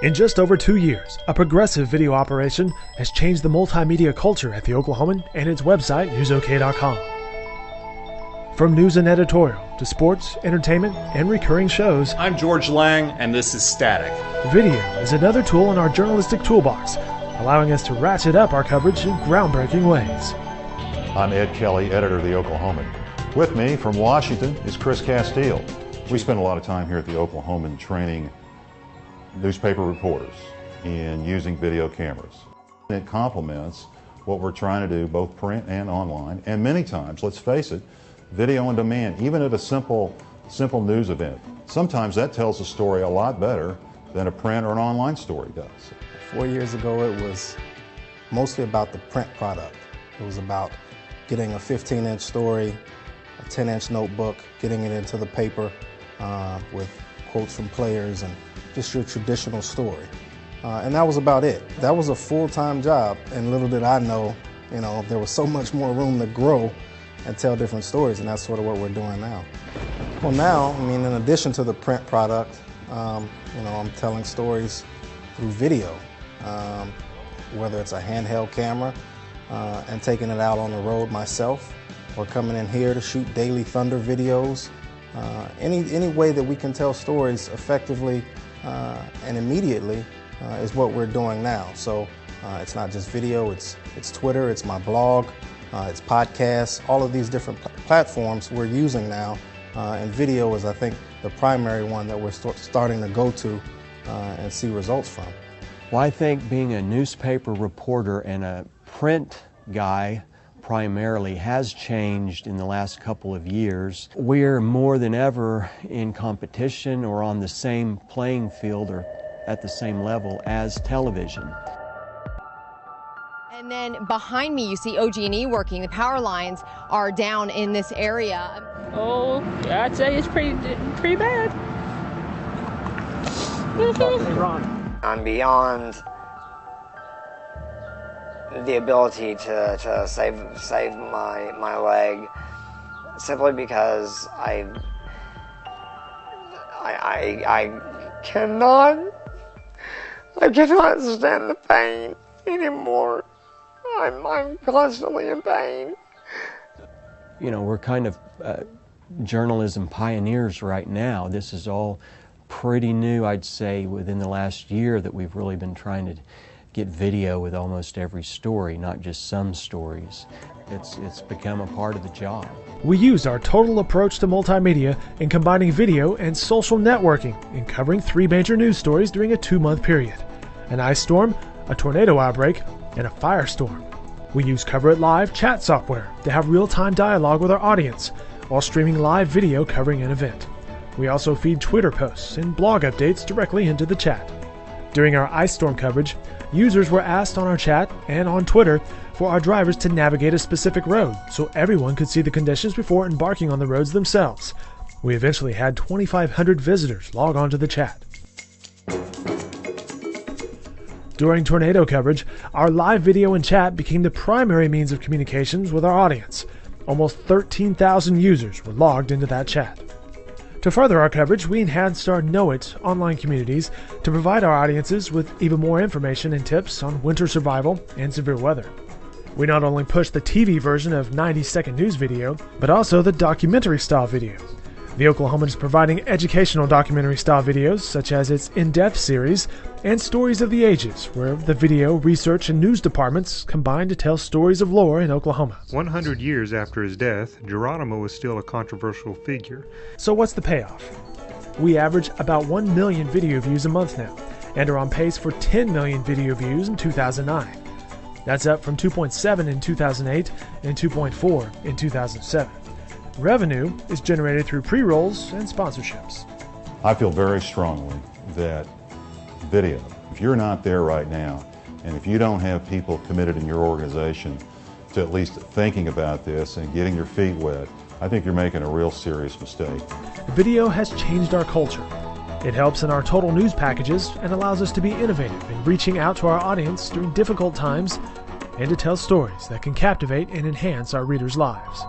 In just over 2 years, a progressive video operation has changed the multimedia culture at the Oklahoman and its website, newsok.com. From news and editorial to sports, entertainment, and recurring shows, I'm George Lang, and this is Static. Video is another tool in our journalistic toolbox, allowing us to ratchet up our coverage in groundbreaking ways. I'm Ed Kelly, editor of the Oklahoman. With me from Washington is Chris Castile. We spend a lot of time here at the Oklahoman training newspaper reporters in using video cameras. It complements what we're trying to do, both print and online, and many times, let's face it, video on demand, even at a simple news event. Sometimes that tells a story a lot better than a print or an online story does. 4 years ago, it was mostly about the print product. It was about getting a 15-inch story, a 10-inch notebook, getting it into the paper with quotes from players and just your traditional story. And that was about it. That was a full-time job, and little did I know, there was so much more room to grow and tell different stories, and that's sort of what we're doing now. Well, now, in addition to the print product, I'm telling stories through video, whether it's a handheld camera and taking it out on the road myself, or coming in here to shoot daily Thunder videos. Any way that we can tell stories effectively and immediately is what we're doing now. So it's not just video, it's Twitter, it's my blog, it's podcasts, all of these different platforms we're using now. And video is, I think, the primary one that we're starting to go to and see results from. Well, I think being a newspaper reporter and a print guy primarily has changed in the last couple of years. We're more than ever in competition or on the same playing field or at the same level as television. And then behind me you see OG&E working. The power lines are down in this area. Oh, I'd say it's pretty bad. I'm beyond the ability to save my leg, simply because I cannot stand the pain anymore. I'm constantly in pain. We're kind of journalism pioneers right now. This is all pretty new, I'd say, within the last year that we've really been trying to get video with almost every story, not just some stories. It's become a part of the job. We use our total approach to multimedia in combining video and social networking in covering 3 major news stories during a 2-month period: an ice storm, a tornado outbreak, and a firestorm. We use Cover It Live chat software to have real-time dialogue with our audience while streaming live video covering an event. We also feed Twitter posts and blog updates directly into the chat. During our ice storm coverage, users were asked on our chat and on Twitter for our drivers to navigate a specific road so everyone could see the conditions before embarking on the roads themselves. We eventually had 2,500 visitors log on to the chat. During tornado coverage, our live video and chat became the primary means of communications with our audience. Almost 13,000 users were logged into that chat. To further our coverage, we enhanced our Know It online communities to provide our audiences with even more information and tips on winter survival and severe weather. We not only pushed the TV version of 90-second news video, but also the documentary-style video. The Oklahoman is providing educational documentary-style videos, such as its In-Depth series and Stories of the Ages, where the video, research, and news departments combine to tell stories of lore in Oklahoma. 100 years after his death, Geronimo is still a controversial figure. So what's the payoff? We average about 1 million video views a month now, and are on pace for 10 million video views in 2009. That's up from 2.7 in 2008 and 2.4 in 2007. Revenue is generated through pre-rolls and sponsorships. I feel very strongly that video, if you're not there right now, and if you don't have people committed in your organization to at least thinking about this and getting your feet wet, I think you're making a real serious mistake. Video has changed our culture. It helps in our total news packages and allows us to be innovative in reaching out to our audience during difficult times and to tell stories that can captivate and enhance our readers' lives.